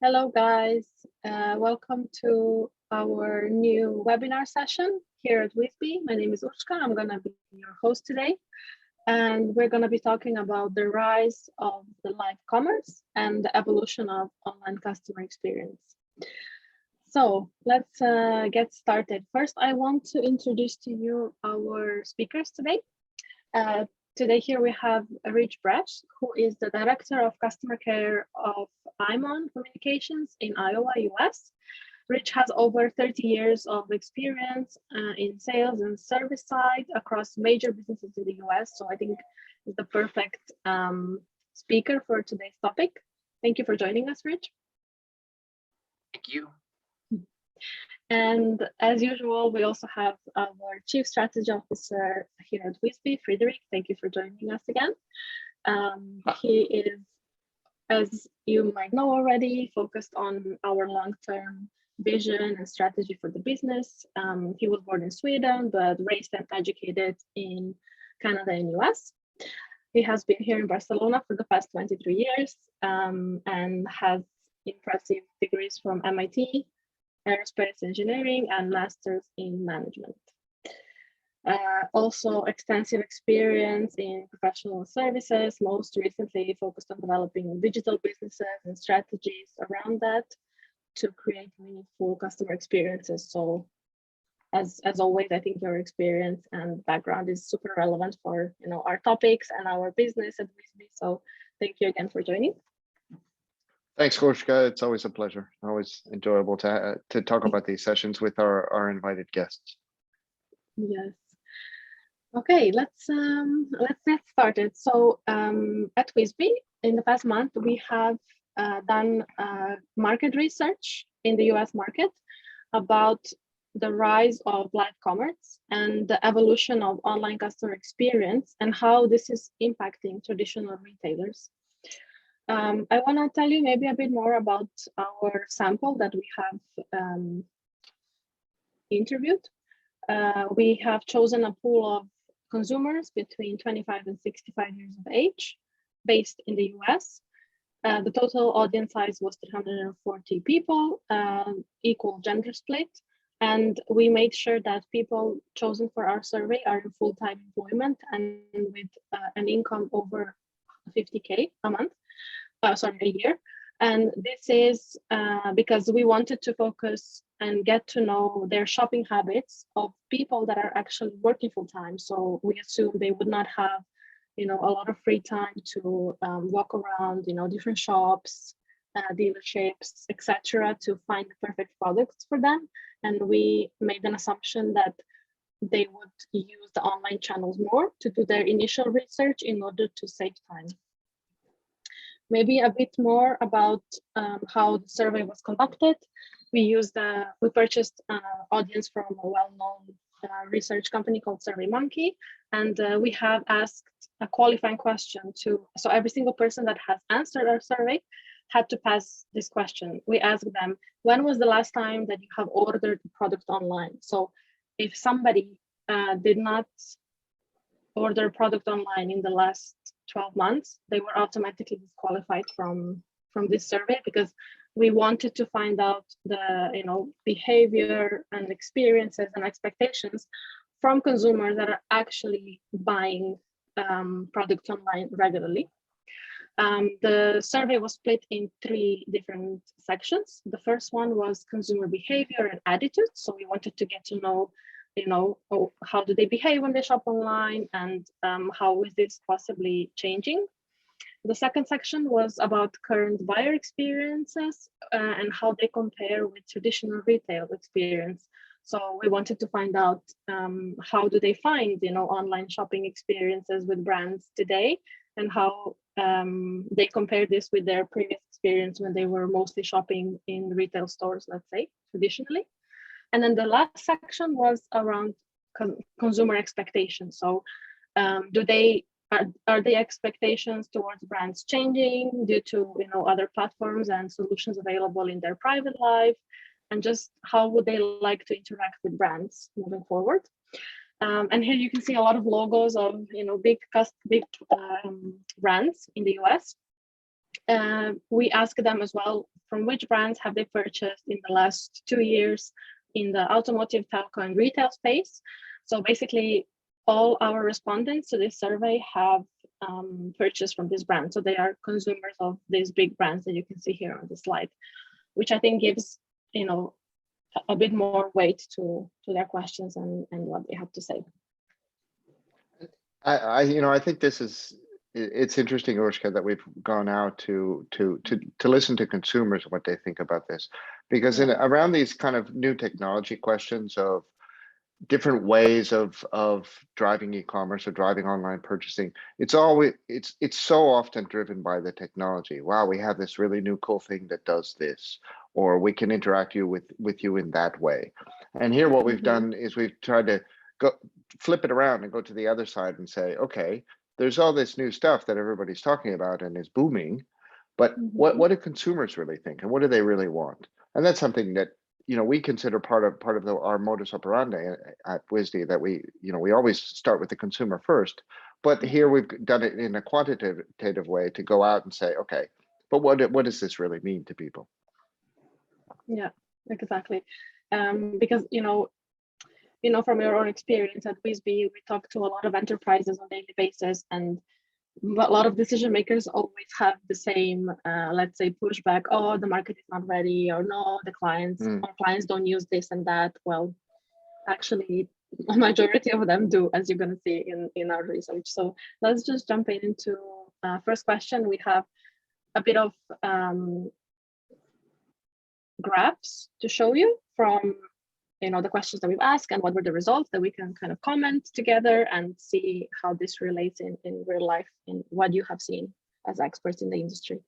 Hello, guys. Welcome to our new webinar session here at Whisbi. My name is Ushka. I'm going to be your host today. And we're going to be talking about the rise of the live commerce and the evolution of online customer experience. So let's get started. First, I want to introduce to you our speakers today. Today here we have Rich Brash, who is the Director of Customer Care of IMON Communications in Iowa, US. Rich has over 30 years of experience in sales and service side across major businesses in the US. So I think he's the perfect speaker for today's topic. Thank you for joining us, Rich. Thank you. And as usual, we also have our Chief Strategy Officer here at Whisbi, Friedrich. Thank you for joining us again. He is, as you might know already, focused on our long-term vision and strategy for the business. He was born in Sweden, but raised and educated in Canada and US. He has been here in Barcelona for the past 23 years and has impressive degrees from MIT, aerospace engineering, and masters in management. Also extensive experience in professional services, most recently focused on developing digital businesses and strategies around that to create meaningful customer experiences. So as always, I think your experience and background is super relevant for our topics and our business at Whisbi. So thank you again for joining. Thanks, Koshka. It's always a pleasure. Always enjoyable to talk about these sessions with our invited guests. Yes. Okay, let's get started. So at Whisbi, in the past month, we have done market research in the US market about the rise of live commerce and the evolution of online customer experience and how this is impacting traditional retailers. I want to tell you maybe a bit more about our sample that we have interviewed. We have chosen a pool of consumers between 25 and 65 years of age based in the US. The total audience size was 340 people, equal gender split. And we made sure that people chosen for our survey are in full-time employment and with an income over 50K a month. A year. And this is because we wanted to focus and get to know their shopping habits of people that are actually working full time. So we assume they would not have, a lot of free time to walk around, different shops, dealerships, etc., to find the perfect products for them. And we made an assumption that they would use the online channels more to do their initial research in order to save time. Maybe a bit more about how the survey was conducted. We purchased audience from a well-known research company called SurveyMonkey, and we have asked a qualifying question so every single person that has answered our survey had to pass this question. We asked them, when was the last time that you have ordered a product online? So if somebody did not order a product online in the last 12 months, they were automatically disqualified from this survey because we wanted to find out the behavior and experiences and expectations from consumers that are actually buying products online regularly. The survey was split in 3 different sections. The first one was consumer behavior and attitudes. So we wanted to get to know how do they behave when they shop online and how is this possibly changing. The second section was about current buyer experiences and how they compare with traditional retail experience. So we wanted to find out how do they find online shopping experiences with brands today and how they compare this with their previous experience when they were mostly shopping in retail stores, let's say, traditionally. And then the last section was around consumer expectations. So are the expectations towards brands changing due to other platforms and solutions available in their private life? And just how would they like to interact with brands moving forward? And here you can see a lot of logos of big brands in the US. We ask them as well, from which brands have they purchased in the last 2 years in the automotive, telco, and retail space. So basically, all our respondents to this survey have purchased from this brand. So they are consumers of these big brands that you can see here on the slide, which I think gives, you know, a bit more weight to their questions and what they have to say. I think it's interesting, Urshka, that we've gone out to listen to consumers and what they think about this, because around these kind of new technology questions of different ways of driving e-commerce or driving online purchasing, it's so often driven by the technology. Wow, we have this really new cool thing that does this, or we can interact with you in that way. And here what we've done is we've tried to flip it around and go to the other side and say, okay, there's all this new stuff that everybody's talking about and is booming, but what do consumers really think, and what do they really want? And that's something that, you know, we consider part of our modus operandi at Whisbi, that we always start with the consumer first. But here we've done it in a quantitative way to go out and say, okay, but what does this really mean to people? Yeah, exactly. Because from your own experience at Whisbi, we talk to a lot of enterprises on a daily basis, and a lot of decision makers always have the same, let's say, pushback. Oh, the market is not ready, or no, our clients don't use this and that. Well, actually, a majority of them do, as you're going to see in our research. So let's just jump into first question. We have a bit of graphs to show you from the questions that we've asked and what were the results, that we can kind of comment together and see how this relates in real life, in what you have seen as experts in the industry.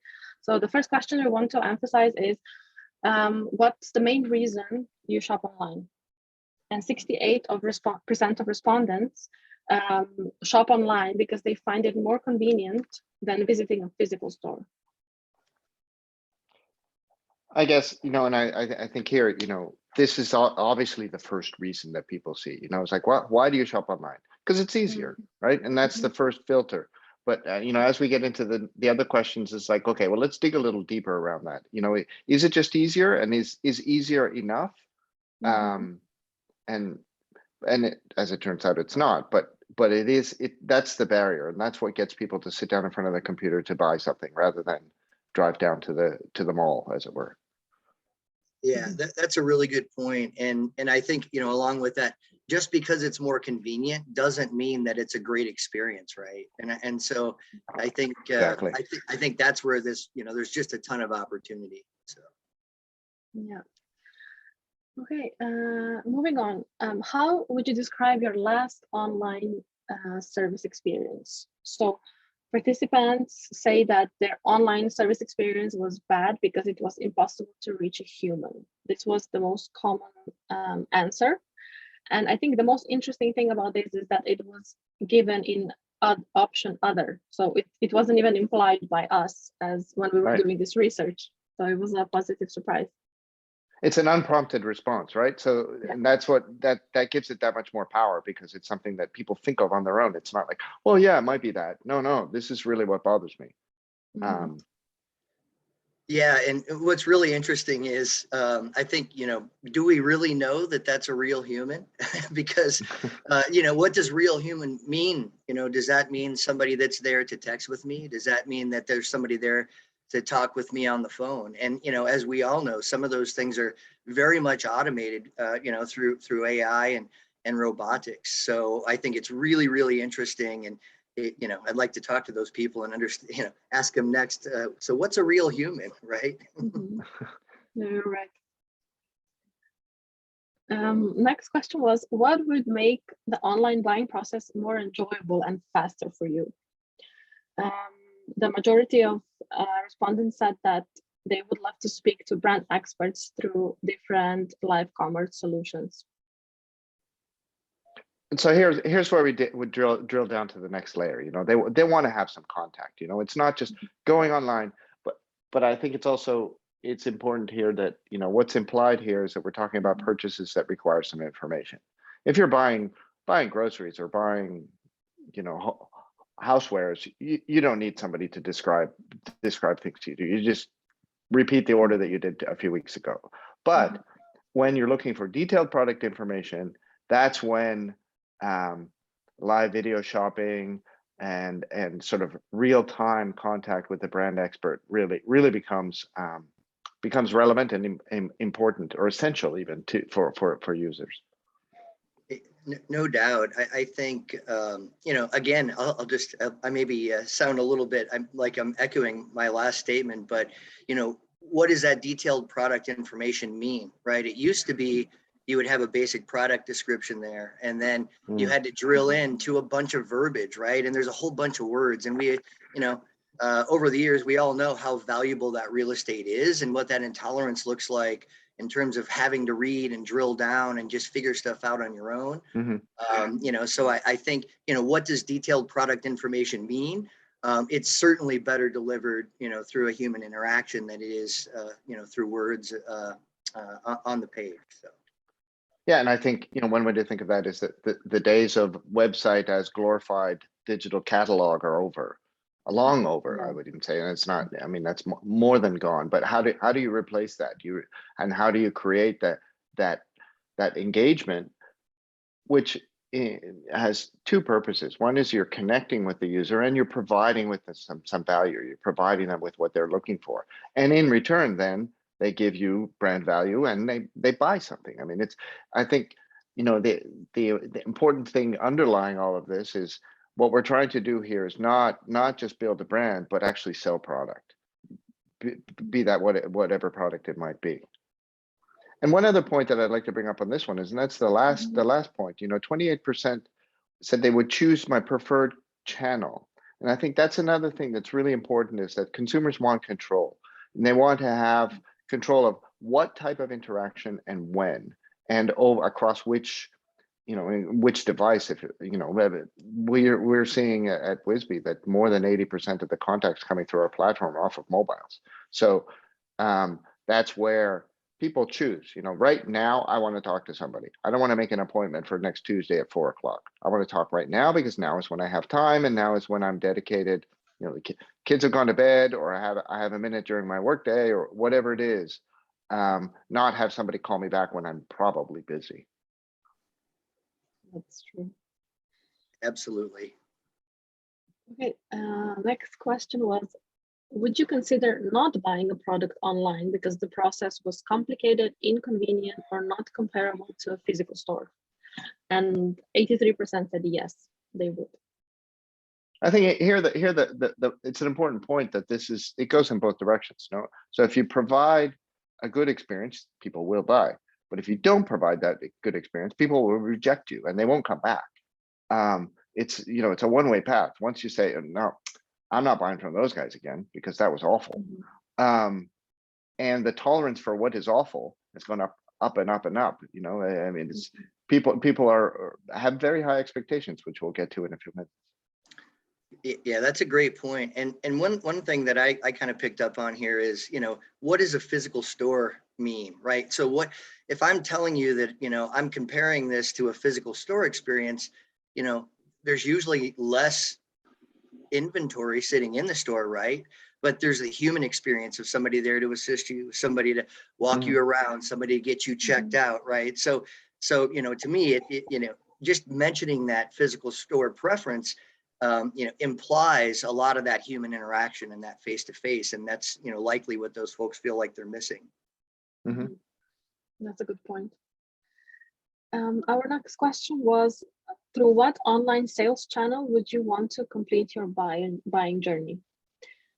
So the first question we want to emphasize is, what's the main reason you shop online? And 68% of respondents shop online because they find it more convenient than visiting a physical store. I guess, and I think here, this is obviously the first reason that people see, it's like, why do you shop online? Because it's easier, right? And that's the first filter. But, as we get into the other questions, it's like, okay, well, let's dig a little deeper around that. Is it just easier, and is easier enough? And as it turns out, it's not, but that's the barrier. And that's what gets people to sit down in front of the computer to buy something rather than drive down to the mall, as it were. Yeah, that's a really good point. And I think, along with that, just because it's more convenient doesn't mean that it's a great experience, right? And so I think exactly. I think that's where this, there's just a ton of opportunity. So yeah. Okay, moving on. How would you describe your last online service experience? So participants say that their online service experience was bad because it was impossible to reach a human. This was the most common answer. And I think the most interesting thing about this is that it was given in option other. So it wasn't even implied by us as when we were doing this research. So it was a positive surprise. It's an unprompted response, right? So, and that's what that gives it that much more power, because it's something that people think of on their own. It's not like, well, yeah, it might be that. No, this is really what bothers me. Yeah, and what's really interesting is, I think, do we really know that that's a real human? Because, what does real human mean? Does that mean somebody that's there to text with me? Does that mean that there's somebody there to talk with me on the phone? And, as we all know, some of those things are very much automated, through AI and robotics. So I think it's really, really interesting. And, I'd like to talk to those people and understand, ask them next. So what's a real human, right? You're right. Next question was, what would make the online buying process more enjoyable and faster for you? The majority of respondents said that they would love to speak to brand experts through different live commerce solutions. And so here's where we would drill down to the next layer. They want to have some contact. It's not just going online, but I think it's important here that what's implied here is that we're talking about purchases that require some information. If you're buying groceries or buying housewares, you don't need somebody to describe things to you. You just repeat the order that you did a few weeks ago. But when you're looking for detailed product information, that's when live video shopping and sort of real-time contact with the brand expert really becomes relevant and important, or essential even for users. No doubt. I think, you know, again, I'll just, I maybe sound a little bit, I'm echoing my last statement, but, you know, what does that detailed product information mean, right? It used to be you would have a basic product description there, and then you had to drill into a bunch of verbiage, right? And there's a whole bunch of words, and we, you know, over the years, we all know how valuable that real estate is and what that intolerance looks like in terms of having to read and drill down and just figure stuff out on your own. You know, so I think, you know, what does detailed product information mean? It's certainly better delivered, you know, through a human interaction than it is, you know, through words on the page. So. Yeah, and I think, you know, one way to think of that is that the days of website as glorified digital catalog are over, long over, I would even say. And it's not, I mean, that's more than gone. But how do you replace that? And how do you create that engagement, which has two purposes. One is you're connecting with the user and you're providing with them some value. You're providing them with what they're looking for. And in return, then they give you brand value and they buy something. I mean, I think, you know, the important thing underlying all of this is what we're trying to do here is not just build a brand, but actually sell product, be that whatever product it might be. And one other point that I'd like to bring up on this one is, and that's the last point, you know, 28% said they would choose my preferred channel. And I think that's another thing that's really important, is that consumers want control, and they want to have control of what type of interaction and when, and across which, you know, which device. If you know, we're seeing at Whisbi that more than 80% of the contacts coming through our platform are off of mobiles. So that's where people choose. You know, right now I want to talk to somebody. I don't want to make an appointment for next Tuesday at 4 o'clock. I want to talk right now because now is when I have time, and now is when I'm dedicated. You know, the kids have gone to bed, or I have a minute during my workday, or whatever it is. Not have somebody call me back when I'm probably busy. That's true. Absolutely. Okay, next question was, would you consider not buying a product online because the process was complicated, inconvenient, or not comparable to a physical store? And 83% said yes, they would. I think here it's an important point that it goes in both directions. No, so if you provide a good experience, people will buy. But if you don't provide that good experience, people will reject you and they won't come back. It's, you know, it's a one-way path. Once you say, no, I'm not buying from those guys again because that was awful. And the tolerance for what is awful has gone up and up and up. You know, I mean, it's people have very high expectations, which we'll get to in a few minutes. Yeah, that's a great point. And one thing that I kind of picked up on here is, you know, what does a physical store mean, right? So what if I'm telling you that, you know, I'm comparing this to a physical store experience, you know, there's usually less inventory sitting in the store, right? But there's the human experience of somebody there to assist you, somebody to walk you around, somebody to get you checked out, right? So, you know, to me, it you know, just mentioning that physical store preference, you know, implies a lot of that human interaction and that face-to-face, and that's, you know, likely what those folks feel like they're missing. That's a good point. Our next question was, through what online sales channel would you want to complete your buying journey?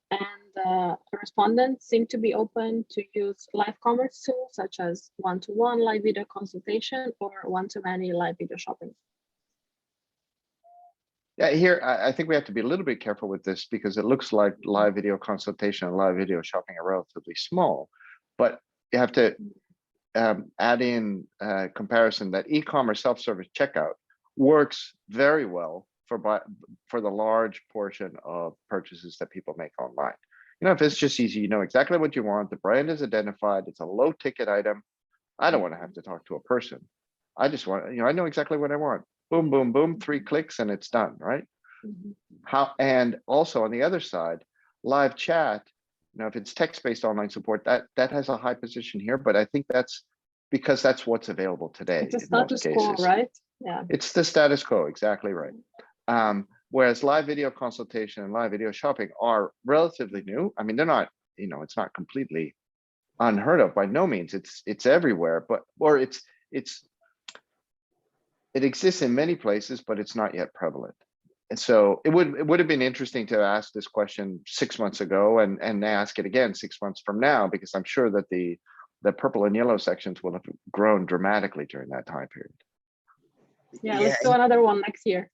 And respondents seem to be open to use live commerce tools such as one-to-one live video consultation or one-to-many live video shopping. Yeah, here I think we have to be a little bit careful with this because it looks like live video consultation and live video shopping are relatively small, but you have to add in comparison that e-commerce self-service checkout works very well for the large portion of purchases that people make online. You know, if it's just easy, you know exactly what you want, the brand is identified, it's a low ticket item. I don't want to have to talk to a person. I just want, you know, I know exactly what I want. Boom, boom, boom, 3 clicks and it's done, right? And also on the other side, live chat, if it's text-based online support, that has a high position here, but I think that's because that's what's available today. It's a in most status quo, cases. right? Yeah. It's the status quo, exactly right. Whereas live video consultation and live video shopping are relatively new. I mean, they're not, it's not completely unheard of by no means. It's everywhere, it exists in many places, but it's not yet prevalent. And so it would have been interesting to ask this question 6 months ago and ask it again 6 months from now, because I'm sure that the purple and yellow sections will have grown dramatically during that time period. Yeah, let's do another one next year.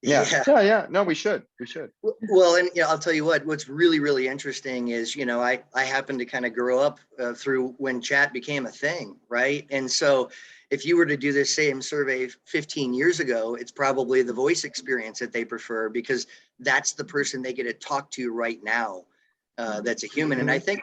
Yeah. No, we should. Well, and I'll tell you what's really, really interesting is, I happened to kind of grow up through when chat became a thing, right? And so if you were to do this same survey 15 years ago, it's probably the voice experience that they prefer, because that's the person they get to talk to right now. That's a human. And I think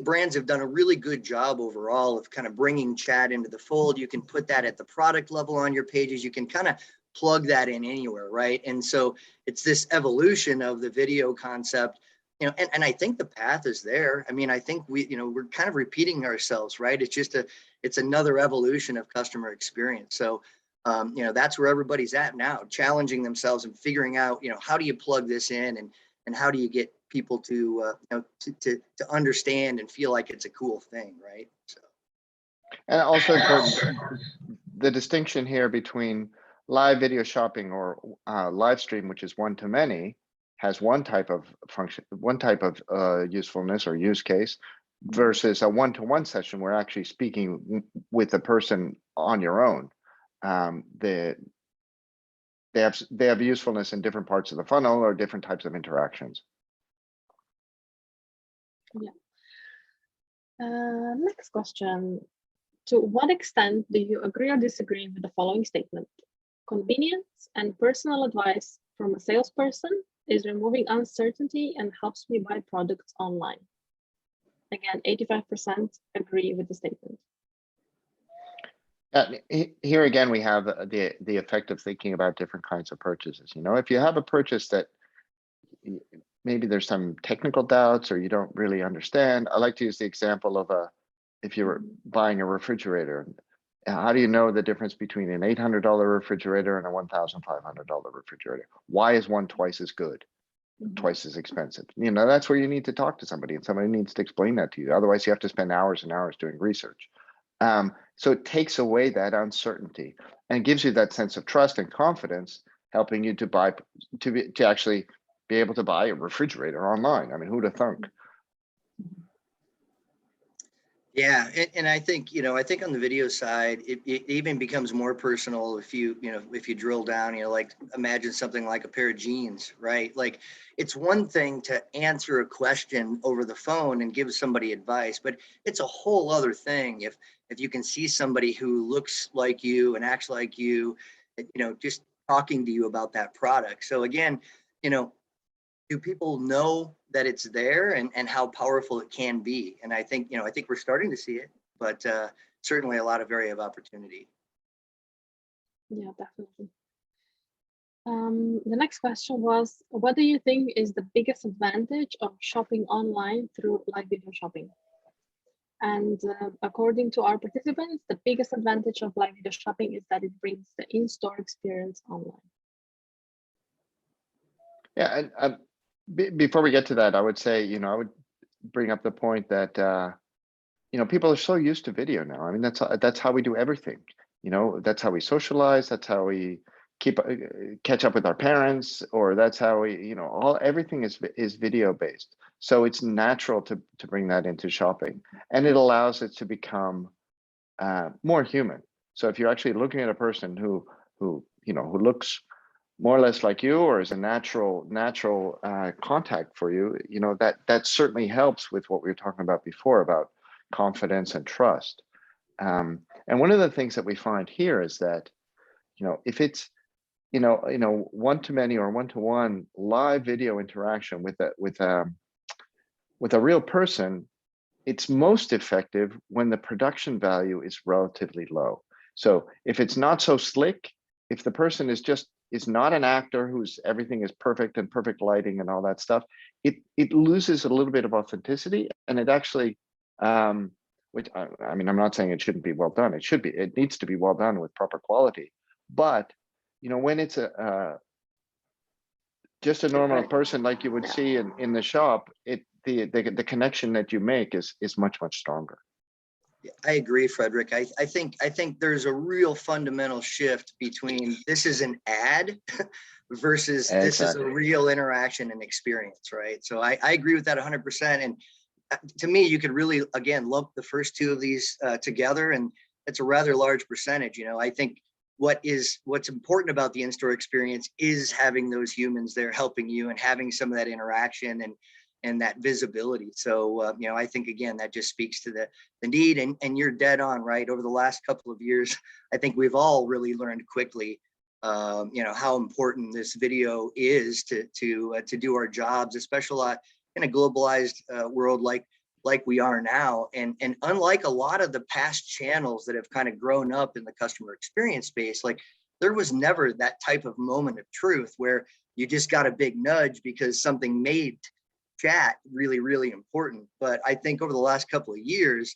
brands have done a really good job overall of kind of bringing chat into the fold. You can put that at the product level on your pages. You can kind of plug that in anywhere, right? And so it's this evolution of the video concept, and I think the path is there. I mean, I think we're kind of repeating ourselves, right? It's another evolution of customer experience. So, that's where everybody's at now, challenging themselves and figuring out, how do you plug this in and how do you get people to understand and feel like it's a cool thing, right? So, and also important, the distinction here between live video shopping or live stream, which is one-to-many, has one type of function, one type of usefulness or use case, versus a one-to-one session where actually speaking with the person on your own. They have usefulness in different parts of the funnel or different types of interactions. Yeah. Next question. To what extent do you agree or disagree with the following statement? Convenience and personal advice from a salesperson is removing uncertainty and helps me buy products online. Again, 85% agree with the statement. Here again, we have the effect of thinking about different kinds of purchases. If you have a purchase that maybe there's some technical doubts or you don't really understand, I like to use the example of if you were buying a refrigerator. How do you know the difference between an $800 refrigerator and a $1,500 refrigerator? Why is one twice as good, twice as expensive? That's where you need to talk to somebody, and somebody needs to explain that to you. Otherwise, you have to spend hours and hours doing research. So it takes away that uncertainty and gives you that sense of trust and confidence, helping you to actually be able to buy a refrigerator online. I mean, who'd have thunk? Yeah, and I think on the video side, it even becomes more personal if you drill down. Like imagine something like a pair of jeans, right? Like it's one thing to answer a question over the phone and give somebody advice, but it's a whole other thing if you can see somebody who looks like you and acts like you, just talking to you about that product. So again, do people know that it's there and how powerful it can be? And I think we're starting to see it, but certainly a lot of area of opportunity. Yeah, definitely. The next question was, what do you think is the biggest advantage of shopping online through live video shopping? And according to our participants, the biggest advantage of live video shopping is that it brings the in-store experience online. Yeah, and before we get to that, I would say, I would bring up the point that, people are so used to video now. I mean, that's how we do everything. That's how we socialize. That's how we catch up with our parents, or that's how we, everything is video based. So it's natural to bring that into shopping, and it allows it to become more human. So if you're actually looking at a person who looks more or less like you, or is a natural contact for you, that certainly helps with what we were talking about before about confidence and trust. And one of the things that we find here is that, if it's, one-to-many or one-to-one live video interaction with a real person, it's most effective when the production value is relatively low. So if it's not so slick, if the person is just, is not an actor who's everything is perfect and perfect lighting and all that stuff, it loses a little bit of authenticity, and it actually, which I mean, I'm not saying it shouldn't be well done. It should be. It needs to be well done with proper quality. But you know, when it's just a normal person like you would see in the shop, the connection that you make is much stronger. I agree, Frederick. I think there's a real fundamental shift between this is an ad versus this is a real interaction and experience, right? So I agree with that 100%. And to me, you could really, again, lump the first two of these together, and it's a rather large percentage. You know, I think what's important about the in-store experience is having those humans there helping you and having some of that interaction and that visibility. So, you know, I think, again, that just speaks to the need, and you're dead on, right? Over the last couple of years, I think we've all really learned quickly, you know, how important this video is to do our jobs, especially in a globalized world like we are now. And unlike a lot of the past channels that have kind of grown up in the customer experience space, like there was never that type of moment of truth where you just got a big nudge because something made chat really, really important. But I think over the last couple of years,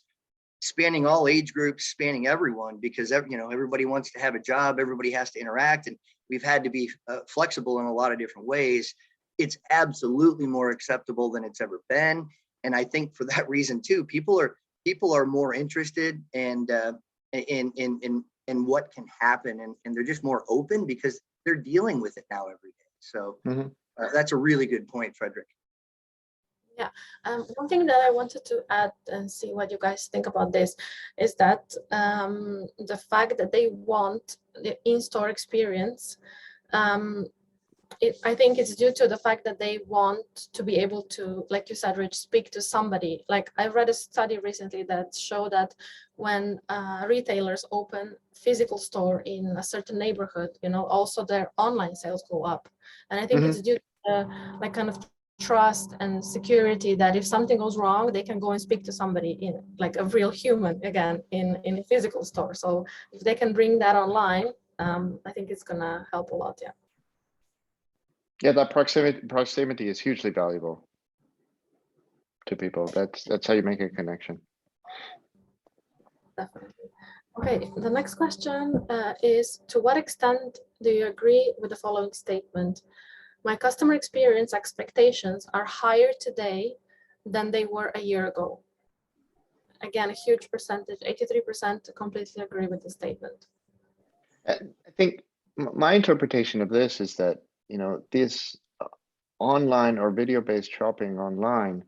spanning all age groups, spanning everyone, because you know, everybody wants to have a job, everybody has to interact, and we've had to be flexible in a lot of different ways. It's absolutely more acceptable than it's ever been. And I think for that reason too, people are more interested and in what can happen, and they're just more open because they're dealing with it now every day. So that's a really good point, Frederick. Yeah, one thing that I wanted to add and see what you guys think about this is that the fact that they want the in-store experience, I think it's due to the fact that they want to be able to, like you said, Rich, speak to somebody. Like I read a study recently that showed that when retailers open physical store in a certain neighborhood, you know, also their online sales go up. And I think it's due to like kind of trust and security that if something goes wrong, they can go and speak to somebody in like a real human again in a physical store. So if they can bring that online, I think it's gonna help a lot. Yeah. Yeah, that proximity is hugely valuable to people. That's how you make a connection. Definitely. Okay, the next question is, to what extent do you agree with the following statement? My customer experience expectations are higher today than they were a year ago. Again, a huge percentage, 83% completely agree with the statement. I think my interpretation of this is that, you know, this online or video-based shopping online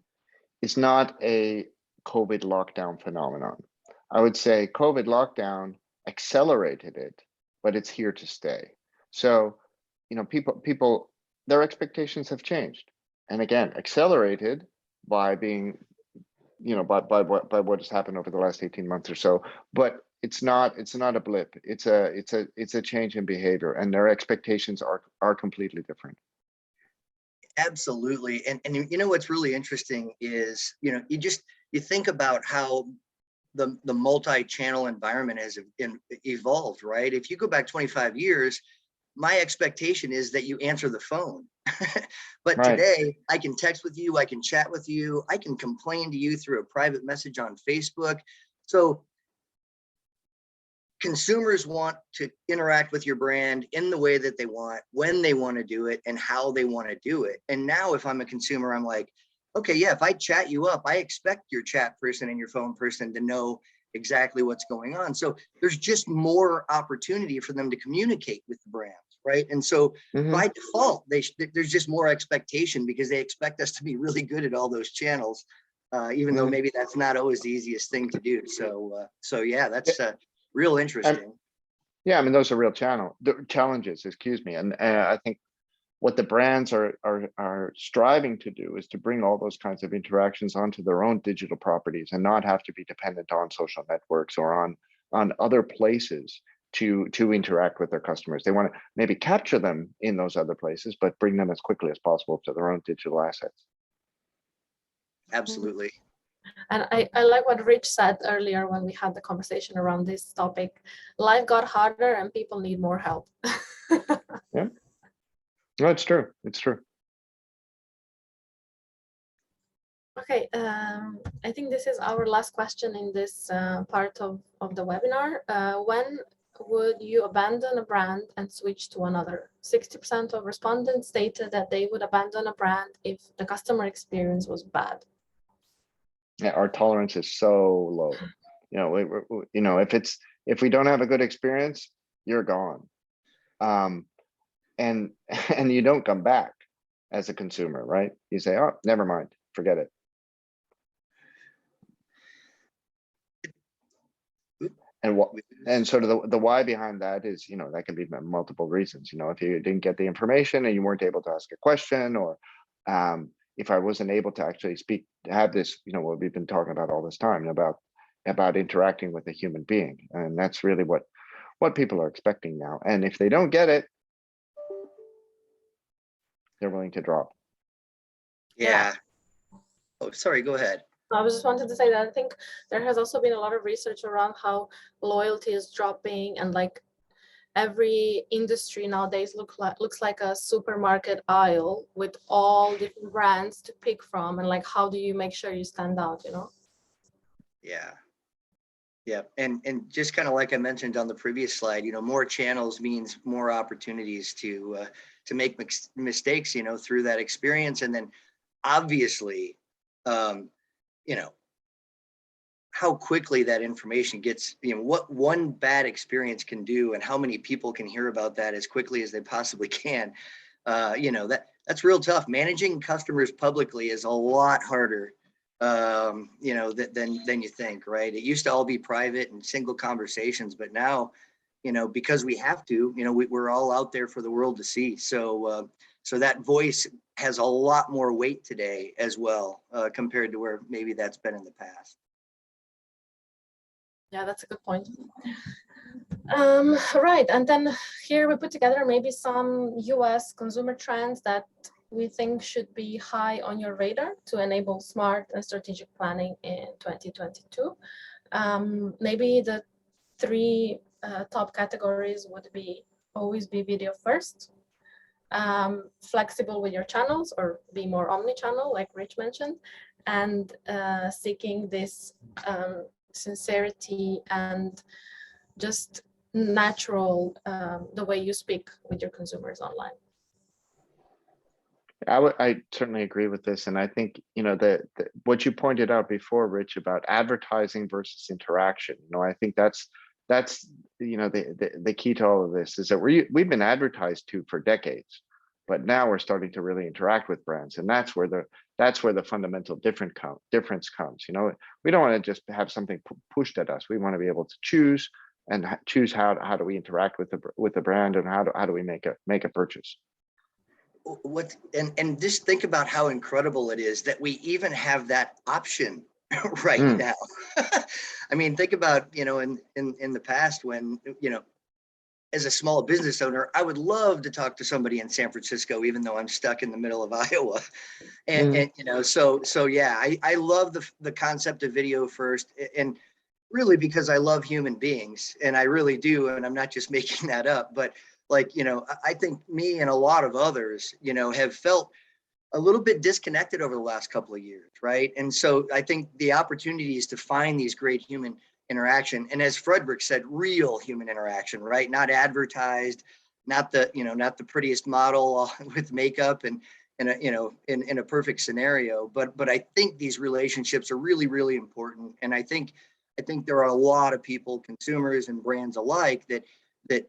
is not a COVID lockdown phenomenon. I would say COVID lockdown accelerated it, but it's here to stay. So, you know, people, their expectations have changed, and again, accelerated by being, you know, by what has happened over the last 18 months or so. But it's not a blip. It's a change in behavior, and their expectations are completely different. Absolutely. And you know, what's really interesting is, you know, you think about how the multi-channel environment has evolved, right? If you go back 25 years, my expectation is that you answer the phone. But today I can text with you, I can chat with you, I can complain to you through a private message on Facebook. So consumers want to interact with your brand in the way that they want, when they want to do it, and how they want to do it. And now if I'm a consumer, I'm like, okay, yeah, if I chat you up, I expect your chat person and your phone person to know exactly what's going on. So there's just more opportunity for them to communicate with the brand, right? And so by default, there's just more expectation because they expect us to be really good at all those channels, even though maybe that's not always the easiest thing to do. So yeah, that's real interesting. Yeah, I mean, those are real challenges, excuse me. And I think what the brands are striving to do is to bring all those kinds of interactions onto their own digital properties and not have to be dependent on social networks or on other places to interact with their customers. They want to maybe capture them in those other places, but bring them as quickly as possible to their own digital assets. Absolutely. And I like what Rich said earlier when we had the conversation around this topic. Life got harder and people need more help. Yeah. No, it's true. It's true. Okay, I think this is our last question in this part of the webinar. When would you abandon a brand and switch to another? 60% of respondents stated that they would abandon a brand if the customer experience was bad. Yeah, our tolerance is so low. You know, you know, if we don't have a good experience, you're gone. And you don't come back as a consumer, right? You say, oh, never mind, forget it. And sort of the why behind that is, you know, that can be multiple reasons. You know, if you didn't get the information and you weren't able to ask a question, or if I wasn't able to actually have this, you know, what we've been talking about all this time about interacting with a human being. And that's really what people are expecting now. And if they don't get it, they're willing to drop. Yeah. Oh, sorry, go ahead. I was just wanted to say that I think there has also been a lot of research around how loyalty is dropping, and like every industry nowadays looks like a supermarket aisle with all different brands to pick from, and like how do you make sure you stand out, you know? Yeah. Yeah, and just kind of like I mentioned on the previous slide, you know, more channels means more opportunities to make mistakes, you know, through that experience. And then obviously, you know, how quickly that information gets, you know, what one bad experience can do and how many people can hear about that as quickly as they possibly can. You know, that's real tough. Managing customers publicly is a lot harder, you know, than you think, right? It used to all be private and single conversations, but now, you know, because we have to, you know, we're all out there for the world to see. So, so that voice has a lot more weight today as well, compared to where maybe that's been in the past. Yeah, that's a good point. Right, and then here we put together maybe some US consumer trends that we think should be high on your radar to enable smart and strategic planning in 2022. Maybe the three top categories would be always be video first, flexible with your channels or be more omni-channel like Rich mentioned, and seeking this sincerity and just natural, the way you speak with your consumers online. I certainly agree with this, and I think, you know, what you pointed out before, Rich, about advertising versus interaction. You know, I think that's you know the key to all of this is that we've been advertised to for decades, but now we're starting to really interact with brands, and that's where the fundamental difference comes. You know, we don't want to just have something pushed at us. We want to be able to choose how do we interact with the brand, and how do we make a purchase. What and just think about how incredible it is that we even have that option right now. I mean, think about, you know, in the past when, you know, as a small business owner, I would love to talk to somebody in San Francisco, even though I'm stuck in the middle of Iowa. And you know, so yeah, I love the concept of video first, and really because I love human beings, and I really do, and I'm not just making that up, but like, you know, I think me and a lot of others, you know, have felt a little bit disconnected over the last couple of years, right? And so I think the opportunity is to find these great human interaction, and as Frederick said, real human interaction, right? Not advertised, not the, you know, not the prettiest model with makeup and you know, in a perfect scenario, but I think these relationships are really, really important, and I think there are a lot of people, consumers and brands alike, that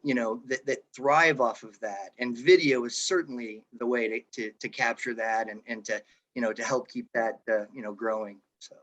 you know that thrive off of that, and video is certainly the way to capture that and to, you know, to help keep that you know, growing. So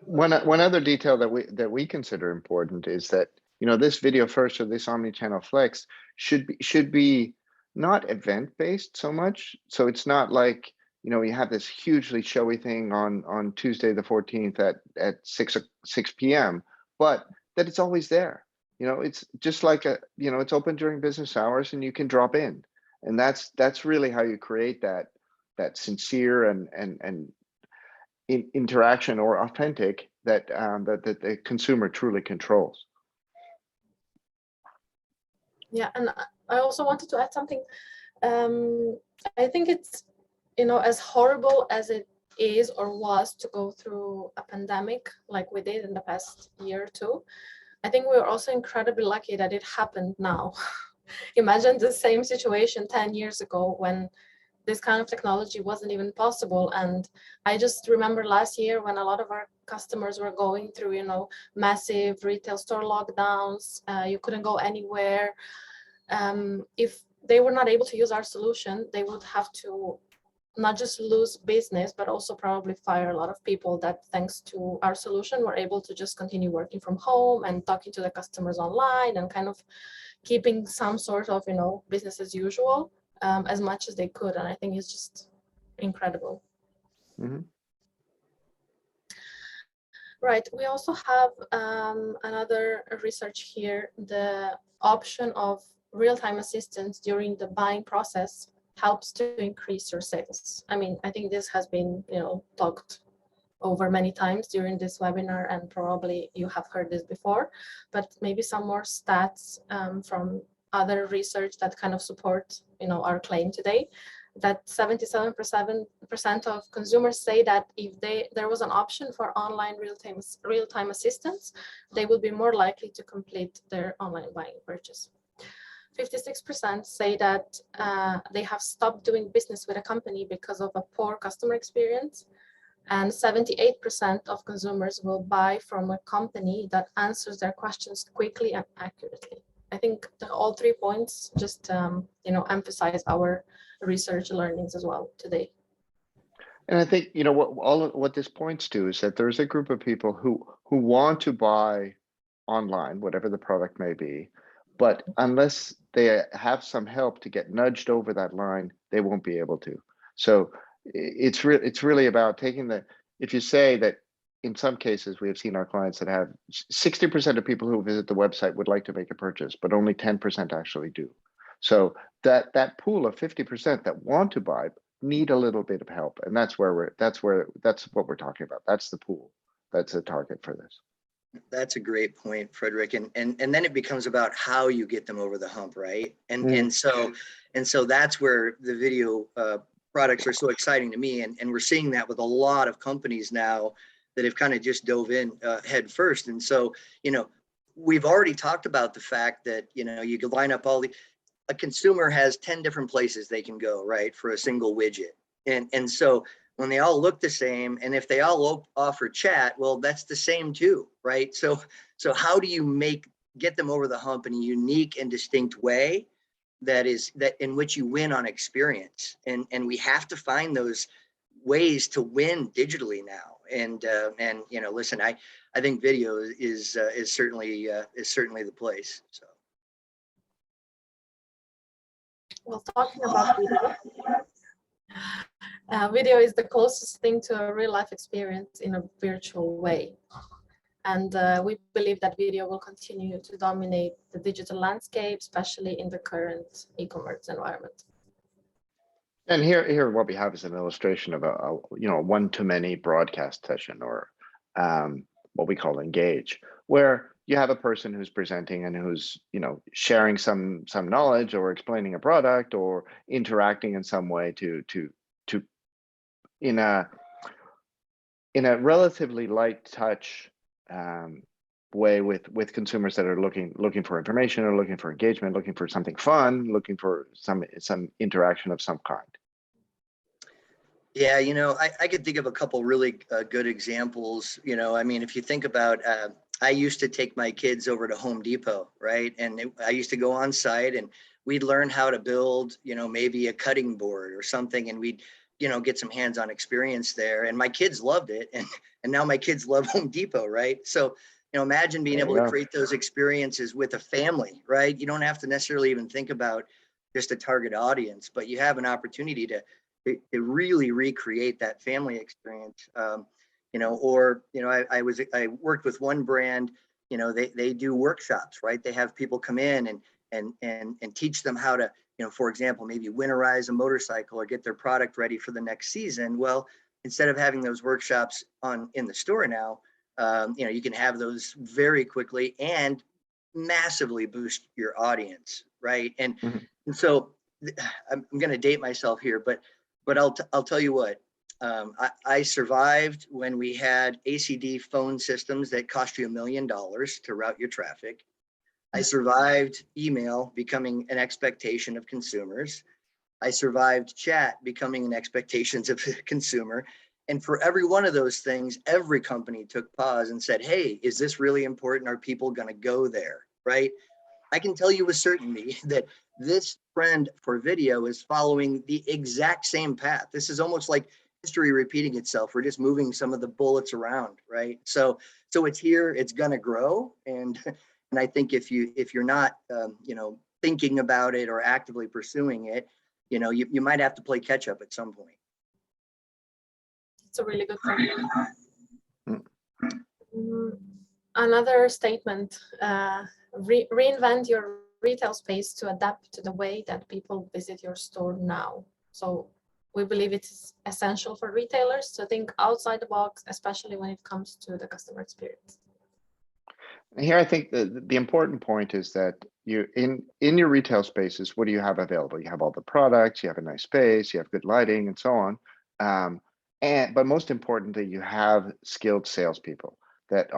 one other detail that we consider important is that, you know, this video first or this omni-channel flex should be not event based so much. So it's not like, you know, you have this hugely showy thing on Tuesday the 14th at 6 p.m., but that it's always there. You know, it's just like you know, it's open during business hours and you can drop in, and that's really how you create that sincere and interaction, or authentic, that the consumer truly controls. Yeah, and I also wanted to add something. I think it's, as horrible as it is or was to go through a pandemic like we did in the past year or two, I think we're also incredibly lucky that it happened now. Imagine the same situation 10 years ago when this kind of technology wasn't even possible. And I just remember last year when a lot of our customers were going through, massive retail store lockdowns, you couldn't go anywhere. If they were not able to use our solution, they would have to not just lose business, but also probably fire a lot of people that, thanks to our solution, were able to just continue working from home and talking to the customers online and kind of keeping some sort of, business as usual as much as they could. And I think it's just incredible. Mm-hmm. Right. We also have another research here. The option of real-time assistance during the buying process helps to increase your sales. I mean, I think this has been, talked over many times during this webinar, and probably you have heard this before, but maybe some more stats from other research that kind of support, our claim today, that 77% of consumers say that if there was an option for online real-time assistance, they would be more likely to complete their online buying purchase. 56% say that they have stopped doing business with a company because of a poor customer experience. And 78% of consumers will buy from a company that answers their questions quickly and accurately. I think all 3 points just, emphasize our research learnings as well today. And I think, what this points to is that there's a group of people who want to buy online, whatever the product may be, but unless they have some help to get nudged over that line, they won't be able to. So it's really about taking if you say that in some cases we have seen our clients that have 60% of people who visit the website would like to make a purchase, but only 10% actually do. So that pool of 50% that want to buy need a little bit of help, and that's what we're talking about. That's the pool. That's the target for this. That's a great point, Frederick. And then it becomes about how you get them over the hump, right? And so that's where the video products are so exciting to me. And we're seeing that with a lot of companies now that have kind of just dove in head first. And so, we've already talked about the fact that, you could line up a consumer has 10 different places they can go, right, for a single widget. And so when they all look the same, and if they all offer chat, well, that's the same too, right? So how do you get them over the hump in a unique and distinct way that in which you win on experience? And we have to find those ways to win digitally now. And listen, I think video is certainly the place. So. Well, talking about video. Video is the closest thing to a real life experience in a virtual way. And we believe that video will continue to dominate the digital landscape, especially in the current e-commerce environment. And here what we have is an illustration of a one-to-many broadcast session, or what we call engage, where you have a person who's presenting and who's sharing some knowledge or explaining a product or interacting in some way to in a relatively light touch way with consumers that are looking for information or looking for engagement, looking for something fun, looking for some interaction of some kind. Yeah, I could think of a couple really good examples. I mean, if you think about, I used to take my kids over to Home Depot, right? And I used to go on site and we'd learn how to build, maybe a cutting board or something, and we'd get some hands-on experience there. And my kids loved it. And now my kids love Home Depot, right? So, imagine being able to create those experiences with a family, right? You don't have to necessarily even think about just a target audience, but you have an opportunity to really recreate that family experience. I worked with one brand, they do workshops, right? They have people come in and teach them how to, for example, maybe winterize a motorcycle or get their product ready for the next season. Well, instead of having those workshops in the store now, you can have those very quickly and massively boost your audience, right? And so I'm going to date myself here, but I'll tell you what. I survived when we had ACD phone systems that cost you $1 million to route your traffic. I survived email becoming an expectation of consumers. I survived chat becoming an expectations of consumer. And for every one of those things, every company took pause and said, hey, is this really important? Are people going to go there? Right? I can tell you with certainty that this trend for video is following the exact same path. This is almost like history repeating itself. We're just moving some of the bullets around, right? So it's here, it's going to grow. And I think if you're not, thinking about it or actively pursuing it, you might have to play catch up at some point. It's a really good point. Another statement, reinvent your retail space to adapt to the way that people visit your store now. So we believe it's essential for retailers to think outside the box, especially when it comes to the customer experience. Here, I think the important point is that you in your retail spaces, what do you have available? You have all the products, you have a nice space, you have good lighting, and so on. But most importantly, you have skilled salespeople that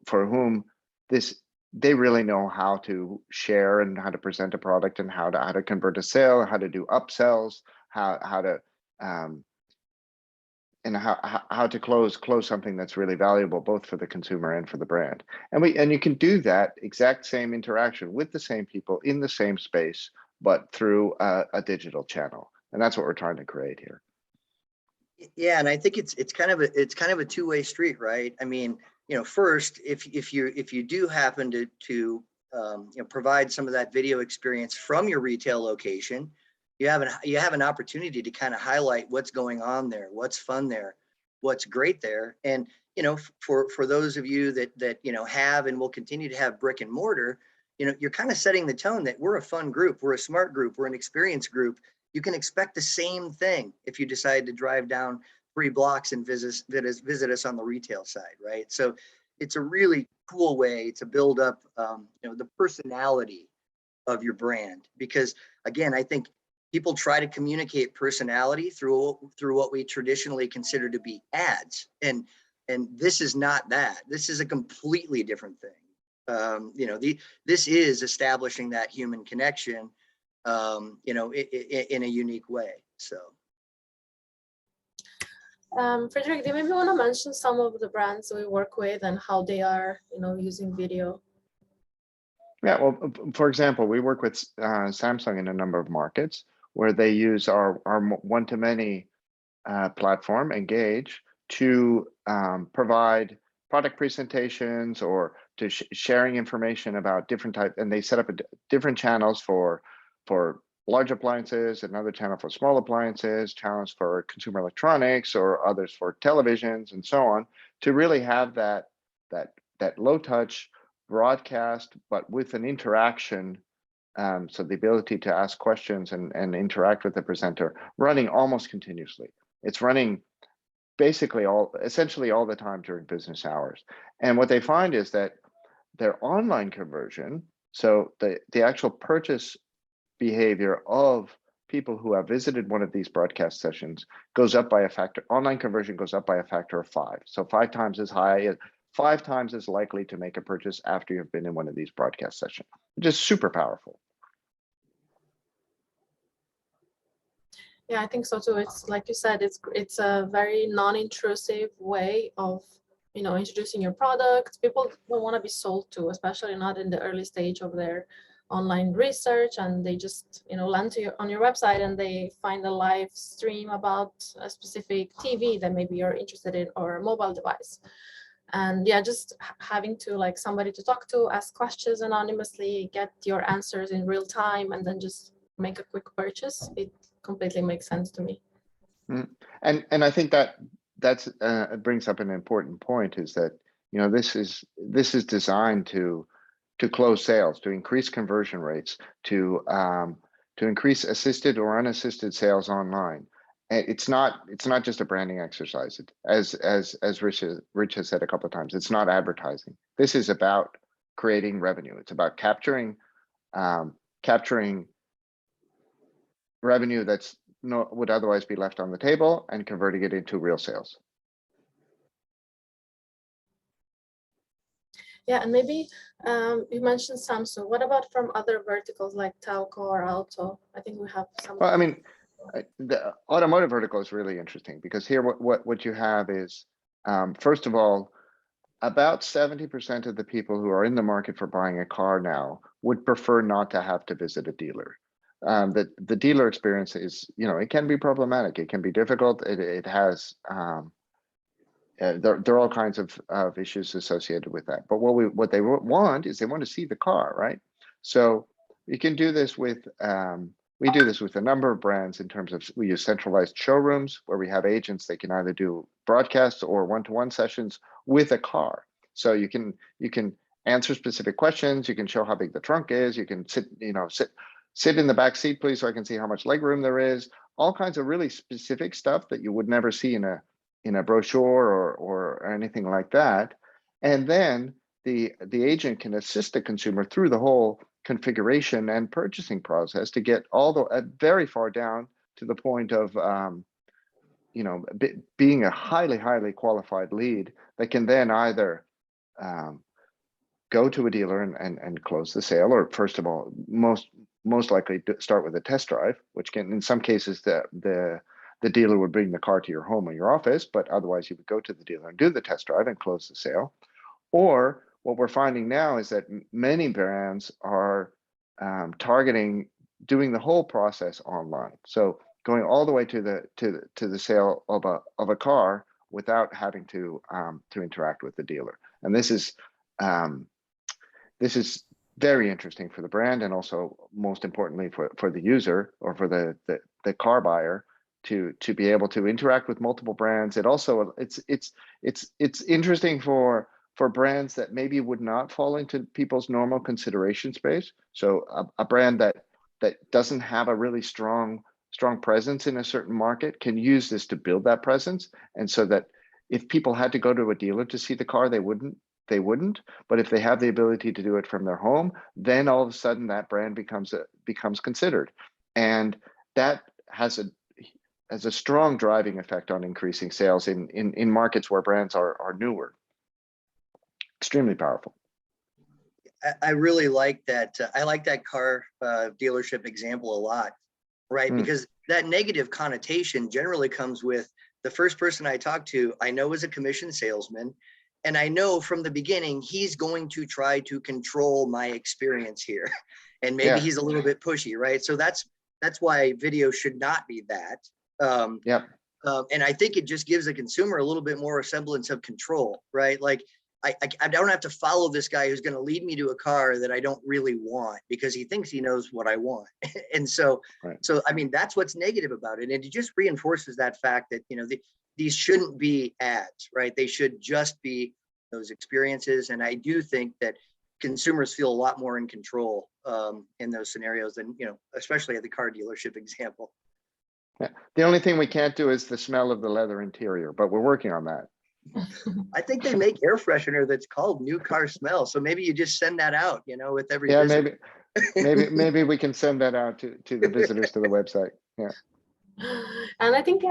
for whom they really know how to share and how to present a product and how to convert a sale, how to do upsells, how to and how to close something that's really valuable both for the consumer and for the brand. And you can do that exact same interaction with the same people in the same space, but through a digital channel. And that's what we're trying to create here. Yeah, and I think it's kind of a two-way street, right? I mean, first, if you do happen to provide some of that video experience from your retail location, you have an opportunity to kind of highlight what's going on there, what's fun there, what's great there. And for those of you that have and will continue to have brick and mortar, you're kind of setting the tone that we're a fun group, we're a smart group, we're an experienced group. You can expect the same thing if you decide to drive down 3 blocks and visit us on the retail side, right? So it's a really cool way to build up the personality of your brand, because again, I think people try to communicate personality through what we traditionally consider to be ads, and this is not that. This is a completely different thing. This is establishing that human connection, in a unique way. So, Frederick, do you maybe want to mention some of the brands we work with and how they are, using video? Yeah, well, for example, we work with Samsung in a number of markets where they use our One-to-Many platform, Engage, to provide product presentations or to sharing information about different types, and they set up different channels for large appliances, another channel for small appliances, channels for consumer electronics, or others for televisions, and so on, to really have that low touch broadcast, but with an interaction. So the ability to ask questions and interact with the presenter running almost continuously. It's running basically essentially all the time during business hours. And what they find is that their online conversion, so the actual purchase behavior of people who have visited one of these broadcast sessions goes up by a factor. Online conversion goes up by a factor of 5. So 5 times as high, 5 times as likely to make a purchase after you've been in one of these broadcast sessions, which is super powerful. Yeah, I think so too. It's like you said, it's a very non-intrusive way of introducing your product. People don't want to be sold to, especially not in the early stage of their online research, and they just land on your website and they find a live stream about a specific TV that maybe you're interested in, or a mobile device. And yeah, just having to somebody to talk to, ask questions anonymously, get your answers in real time, and then just make a quick purchase. It completely makes sense to me. And I think that brings up an important point, is that this is designed to close sales, to increase conversion rates, to increase assisted or unassisted sales online. It's not just a branding exercise. As Rich has said a couple of times, it's not advertising. This is about creating revenue. It's about capturing revenue that's would otherwise be left on the table and converting it into real sales. Yeah, and maybe you mentioned Samsung. What about from other verticals like telco or auto? I think we have some. Well, I mean, the automotive vertical is really interesting because here what you have is, first of all, about 70% of the people who are in the market for buying a car now would prefer not to have to visit a dealer. The dealer experience is, it can be problematic. It can be difficult. It has, there are all kinds of issues associated with that. But what they want is they want to see the car, right? So you can do this with, we do this with a number of brands in terms of, we use centralized showrooms where we have agents. They can either do broadcasts or one-to-one sessions with a car. So you can answer specific questions. You can show how big the trunk is. You can sit in the back seat, please, so I can see how much legroom there is. All kinds of really specific stuff that you would never see in a brochure or anything like that. And then the agent can assist the consumer through the whole configuration and purchasing process to get very far down to the point of being a highly qualified lead that can then either go to a dealer and close the sale, or first of all, most likely start with a test drive, which can, in some cases, the dealer would bring the car to your home or your office, but otherwise you would go to the dealer and do the test drive and close the sale. Or what we're finding now is that many brands are targeting doing the whole process online. So going all the way to the sale of a car without having to interact with the dealer. And this is very interesting for the brand, and also most importantly for the user or for the car buyer to be able to interact with multiple brands. It also it's interesting for brands that maybe would not fall into people's normal consideration space. So a brand that doesn't have a really strong presence in a certain market can use this to build that presence. And so that if people had to go to a dealer to see the car, they wouldn't. But if they have the ability to do it from their home, then all of a sudden that brand becomes considered. And that has a strong driving effect on increasing sales in markets where brands are newer. Extremely powerful. I really like that. I like that car dealership example a lot, right? Because that negative connotation generally comes with the first person I talk to, I know is a commission salesman. And I know from the beginning, he's going to try to control my experience here. And maybe he's a little bit pushy, right? So that's why video should not be that. And I think it just gives the consumer a little bit more semblance of control, right? Like I don't have to follow this guy who's going to lead me to a car that I don't really want because he thinks he knows what I want. And so, I mean, that's what's negative about it. And it just reinforces that fact that, these shouldn't be ads, right? They should just be those experiences. And I do think that consumers feel a lot more in control in those scenarios than, especially at the car dealership example. Yeah. The only thing we can't do is the smell of the leather interior, but we're working on that. I think they make air freshener that's called new car smell. So maybe you just send that out, with every visit. maybe we can send that out to the visitors to the website. Yeah. And I think,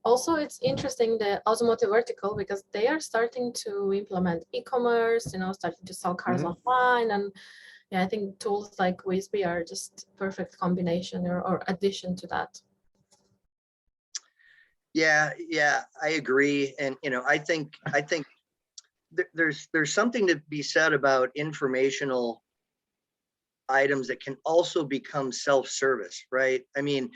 also, it's interesting, the automotive vertical, because they are starting to implement e-commerce, starting to sell cars online. And yeah, I think tools like Whisbi are just perfect combination or addition to that. Yeah, I agree. And, I think there's something to be said about informational items that can also become self-service, right? I mean,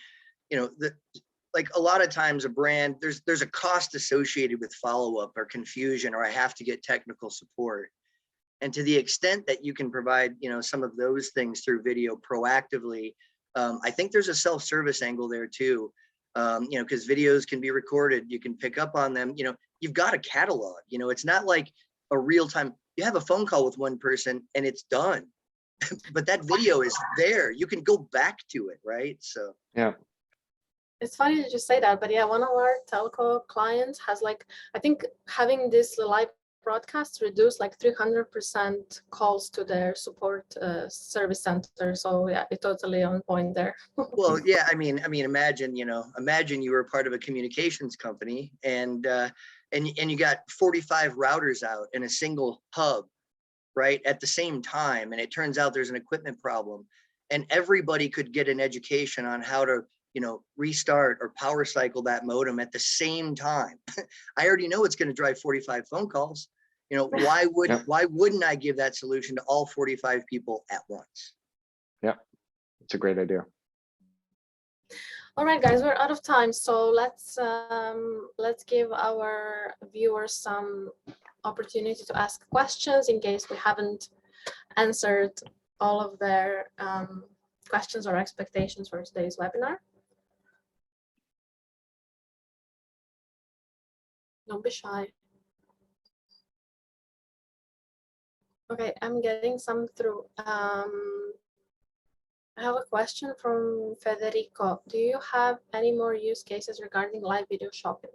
like a lot of times a brand, there's a cost associated with follow-up or confusion, or I have to get technical support. And to the extent that you can provide, some of those things through video proactively, I think there's a self-service angle there too. Because videos can be recorded, you can pick up on them, you've got a catalog, it's not like a real time, you have a phone call with one person and it's done, but that video is there, you can go back to it, right? So yeah. It's funny that you say that, but yeah, one of our telco clients has I think having this live broadcasts reduced like 300% calls to their support service center. So yeah, it's totally on point there. Well, yeah, I mean, imagine you were part of a communications company and you got 45 routers out in a single hub, right, at the same time, and it turns out there's an equipment problem, and everybody could get an education on how to, restart or power cycle that modem at the same time. I already know it's going to drive 45 phone calls. Why wouldn't I give that solution to all 45 people at once? Yeah, it's a great idea. All right, guys, we're out of time, so let's give our viewers some opportunity to ask questions in case we haven't answered all of their questions or expectations for today's webinar. Don't be shy. Okay, I'm getting some through. I have a question from Federico. Do you have any more use cases regarding live video shopping?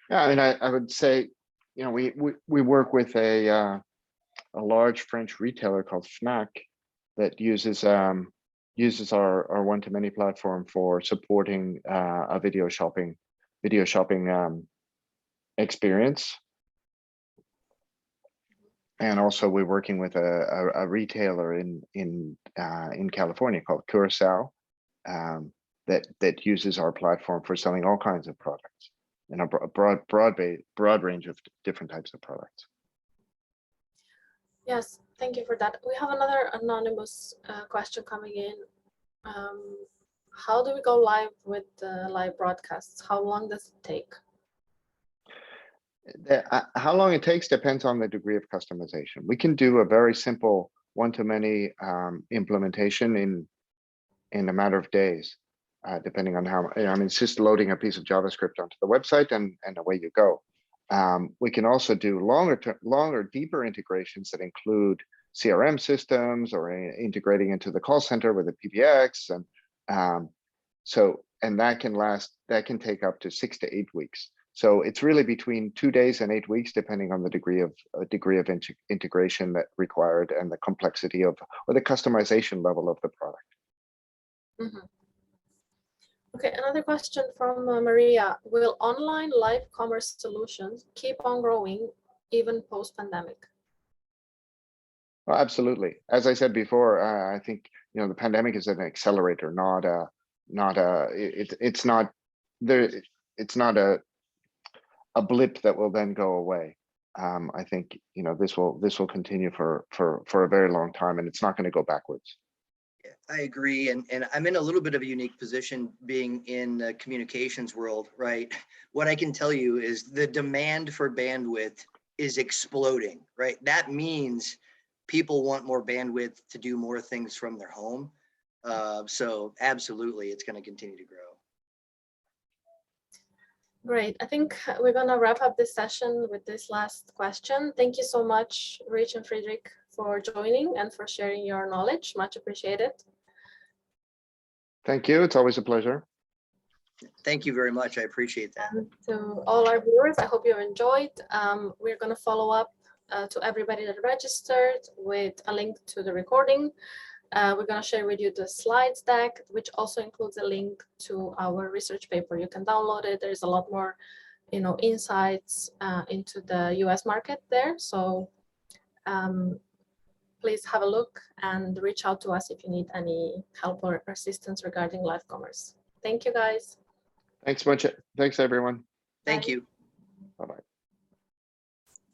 Yeah, I mean, I would say, we work with a large French retailer called Fnac that uses our Onetomany platform for supporting a video shopping experience. And also we're working with a retailer in California called Curacao that uses our platform for selling all kinds of products and a broad range of different types of products. Yes, thank you for that. We have another anonymous question coming in. How do we go live with live broadcasts? How long does it take? How long it takes depends on the degree of customization. We can do a very simple one-to-many implementation in a matter of days, depending on how. I mean, it's just loading a piece of JavaScript onto the website and away you go. We can also do longer, deeper integrations that include CRM systems or integrating into the call center with a PBX, and that can take up to 6 to 8 weeks. So it's really between 2 days and 8 weeks, depending on the degree of integration that required and the complexity or the customization level of the product. Mm-hmm. Okay, another question from Maria. Will online live commerce solutions keep on growing even post-pandemic? Well, absolutely. As I said before, I think the pandemic is an accelerator, it's not a blip that will then go away. I think this will continue for a very long time, and it's not going to go backwards. I agree, and I'm in a little bit of a unique position being in the communications world, right? What I can tell you is the demand for bandwidth is exploding, right? That means people want more bandwidth to do more things from their home. So absolutely, it's going to continue to grow. Great. I think we're going to wrap up this session with this last question. Thank you so much, Rich and Friedrich, for joining and for sharing your knowledge. Much appreciated. Thank you. It's always a pleasure. Thank you very much. I appreciate that. And to all our viewers, I hope you enjoyed. We're going to follow up to everybody that registered with a link to the recording. We're going to share with you the slides deck, which also includes a link to our research paper. You can download it. There's a lot more, insights into the US market there. So please have a look and reach out to us if you need any help or assistance regarding live commerce. Thank you, guys. Thanks much. Thanks, everyone. Thank Bye. you.